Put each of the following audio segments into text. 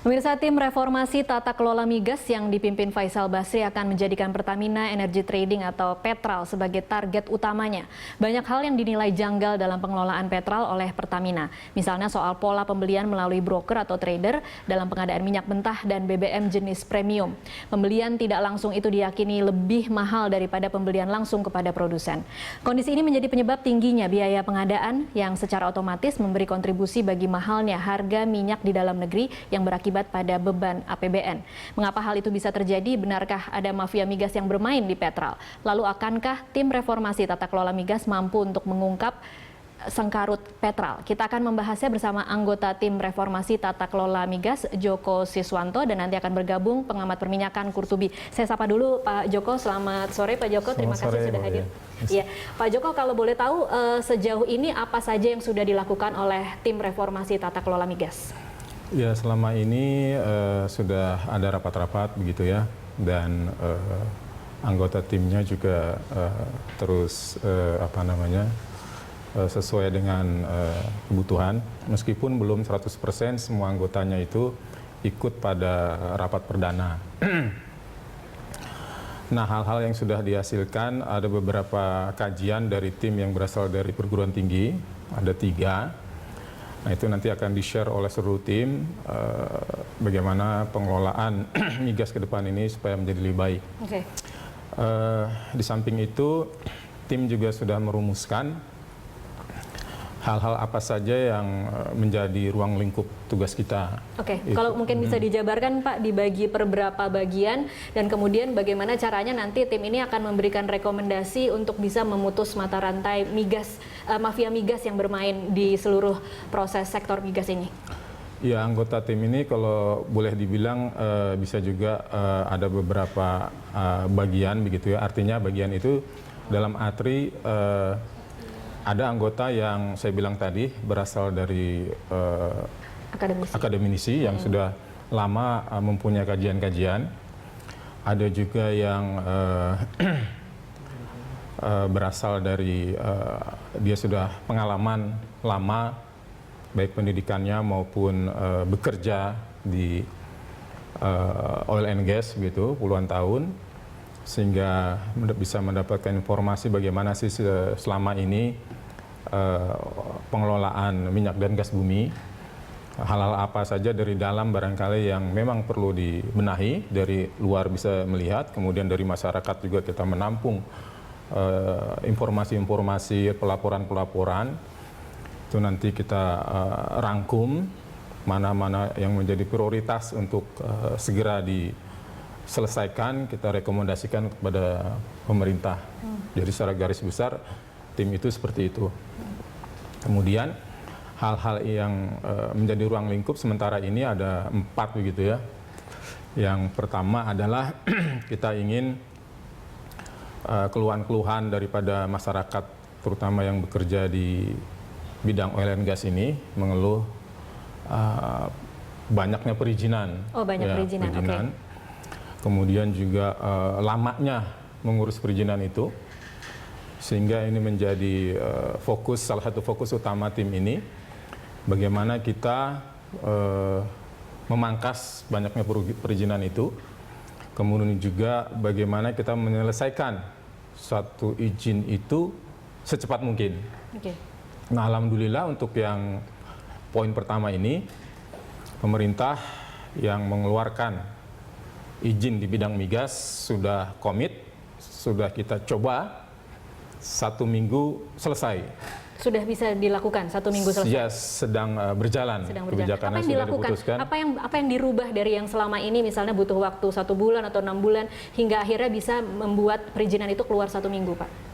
Pemirsa, tim reformasi tata kelola migas yang dipimpin Faisal Basri akan menjadikan Pertamina Energy Trading atau Petral sebagai target utamanya. Banyak hal yang dinilai janggal dalam pengelolaan Petral oleh Pertamina. Misalnya soal pola pembelian melalui broker atau trader dalam pengadaan minyak mentah dan BBM jenis premium. Pembelian tidak langsung itu diyakini lebih mahal daripada pembelian langsung kepada produsen. Kondisi ini menjadi penyebab tingginya biaya pengadaan yang secara otomatis memberi kontribusi bagi mahalnya harga minyak di dalam negeri yang berakibat pada beban APBN. Mengapa hal itu bisa terjadi? Benarkah ada mafia migas yang bermain di Petral? Lalu akankah tim reformasi tata kelola migas mampu untuk mengungkap sengkarut Petral? Kita akan membahasnya bersama anggota tim reformasi tata kelola migas Joko Siswanto, dan nanti akan bergabung pengamat perminyakan Kurtubi. Saya sapa dulu Pak Joko. Selamat sore Pak Joko, terima kasih sudah hadir. Iya, Pak Joko, kalau boleh tahu sejauh ini apa saja yang sudah dilakukan oleh tim reformasi tata kelola migas? Ya, selama ini sudah ada rapat-rapat begitu ya, dan anggota timnya juga terus sesuai dengan kebutuhan, meskipun belum 100% semua anggotanya itu ikut pada rapat perdana. Nah, hal-hal yang sudah dihasilkan, ada beberapa kajian dari tim yang berasal dari perguruan tinggi, ada 3. Nah, itu nanti akan di-share oleh seluruh tim bagaimana pengelolaan migas ke depan ini supaya menjadi lebih baik. Okay. Di samping itu, tim juga sudah merumuskan hal-hal apa saja yang menjadi ruang lingkup tugas kita. Oke, kalau mungkin bisa dijabarkan Pak, dibagi per berapa bagian, dan kemudian bagaimana caranya nanti tim ini akan memberikan rekomendasi untuk bisa memutus mata rantai migas, mafia migas yang bermain di seluruh proses sektor migas ini. Ya, anggota tim ini kalau boleh dibilang bisa juga ada beberapa bagian begitu ya. Artinya bagian itu dalam arti ada anggota yang saya bilang tadi berasal dari akademisi yang sudah lama mempunyai kajian-kajian. Ada juga yang berasal dari dia sudah pengalaman lama, baik pendidikannya maupun bekerja di oil and gas gitu puluhan tahun, sehingga bisa mendapatkan informasi bagaimana sih selama ini pengelolaan minyak dan gas bumi, hal-hal apa saja dari dalam barangkali yang memang perlu dibenahi, dari luar bisa melihat, kemudian dari masyarakat juga kita menampung informasi-informasi, pelaporan-pelaporan, itu nanti kita rangkum mana-mana yang menjadi prioritas untuk segera diselesaikan, kita rekomendasikan kepada pemerintah. Jadi secara garis besar tim itu seperti itu. Kemudian hal-hal yang menjadi ruang lingkup sementara ini ada 4 begitu ya. Yang pertama adalah kita ingin keluhan-keluhan daripada masyarakat, terutama yang bekerja di bidang oil and gas ini, mengeluh banyaknya perizinan. Oh, banyak perizinan. Okay. Kemudian juga lamanya mengurus perizinan itu, sehingga ini menjadi salah satu fokus utama tim ini, bagaimana kita memangkas banyaknya perizinan itu, kemudian juga bagaimana kita menyelesaikan satu izin itu secepat mungkin. Okay. Nah, alhamdulillah untuk yang poin pertama ini, pemerintah yang mengeluarkan izin di bidang migas sudah komit, sudah kita coba 1 minggu selesai. Sudah bisa dilakukan 1 minggu selesai? Ya, sedang berjalan. Kebijakannya sudah diputuskan. Apa yang dirubah dari yang selama ini, misalnya butuh waktu 1 bulan atau 6 bulan, hingga akhirnya bisa membuat perizinan itu keluar 1 minggu, Pak?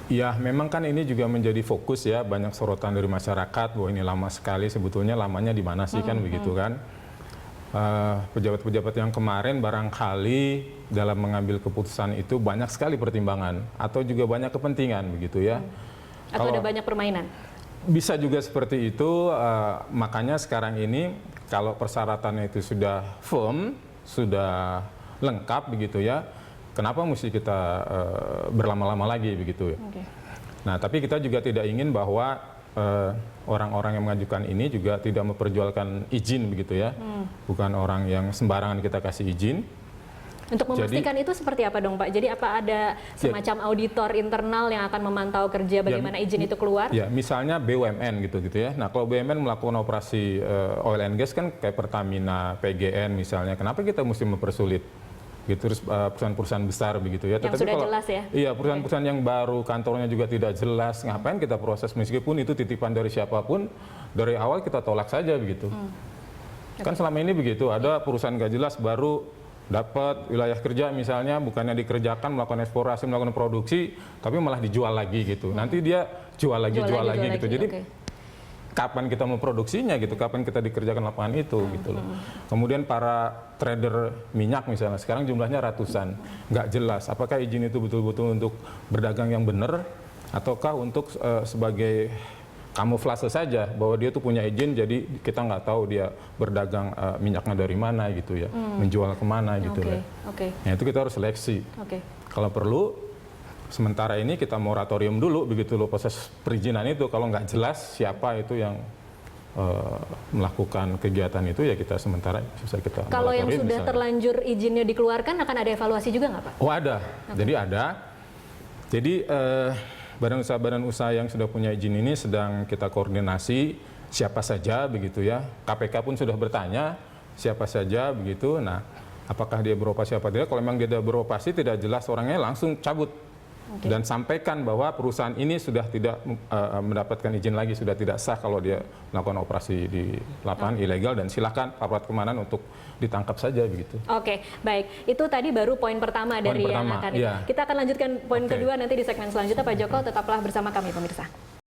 Ya, memang kan ini juga menjadi fokus ya, banyak sorotan dari masyarakat bahwa ini lama sekali, sebetulnya lamanya di mana sih kan begitu kan. Pejabat-pejabat yang kemarin barangkali dalam mengambil keputusan itu banyak sekali pertimbangan atau juga banyak kepentingan begitu ya. Atau ada banyak permainan? Bisa juga seperti itu, makanya sekarang ini kalau persyaratannya itu sudah firm, sudah lengkap begitu ya, kenapa mesti kita berlama-lama lagi begitu ya. Okay. Nah, tapi kita juga tidak ingin bahwa orang-orang yang mengajukan ini juga tidak memperjualkan izin begitu ya, bukan orang yang sembarangan kita kasih izin. Untuk memastikan itu seperti apa dong Pak? Jadi apa ada semacam auditor internal yang akan memantau kerja bagaimana izin itu keluar? Ya, misalnya BUMN gitu ya. Nah, kalau BUMN melakukan operasi oil and gas kan kayak Pertamina, PGN misalnya, kenapa kita mesti mempersulit? Gitu, terus perusahaan-perusahaan besar begitu ya. Yang Tetapi sudah kalau, jelas ya? Iya, perusahaan-perusahaan yang baru, kantornya juga tidak jelas, ngapain kita proses meskipun itu titipan dari siapapun, dari awal kita tolak saja begitu. Kan selama ini begitu, ada perusahaan nggak jelas baru dapat wilayah kerja misalnya, bukannya dikerjakan, melakukan eksplorasi, melakukan produksi, tapi malah dijual lagi gitu. Nanti dia jual lagi gitu. Jadi kapan kita memproduksinya gitu, kapan kita dikerjakan lapangan itu gitu loh. Kemudian para trader minyak misalnya, sekarang jumlahnya ratusan, nggak jelas apakah izin itu betul-betul untuk berdagang yang benar, ataukah untuk sebagai kamuflase saja bahwa dia tuh punya izin, jadi kita nggak tahu dia berdagang minyaknya dari mana gitu ya, menjual kemana gitu ya. Nah itu kita harus seleksi. Kalau perlu sementara ini kita moratorium dulu begitu loh proses perizinan itu. Kalau nggak jelas siapa itu yang melakukan kegiatan itu, ya kita sementara bisa kita. Kalau yang sudah misalnya terlanjur izinnya dikeluarkan akan ada evaluasi juga nggak Pak? Oh ada, jadi ada. Jadi badan usaha yang sudah punya izin ini sedang kita koordinasi siapa saja begitu ya. KPK pun sudah bertanya siapa saja begitu. Nah, apakah dia beroperasi apa tidak? Kalau memang dia beroperasi tidak jelas orangnya, langsung cabut. Dan sampaikan bahwa perusahaan ini sudah tidak mendapatkan izin lagi, sudah tidak sah kalau dia melakukan operasi di lapangan ilegal, dan silakan aparat keamanan untuk ditangkap saja begitu. Oke, baik. Itu tadi baru poin pertama dari yang akan. Iya. Kita akan lanjutkan poin kedua nanti di segmen selanjutnya. Pak Joko, tetaplah bersama kami pemirsa.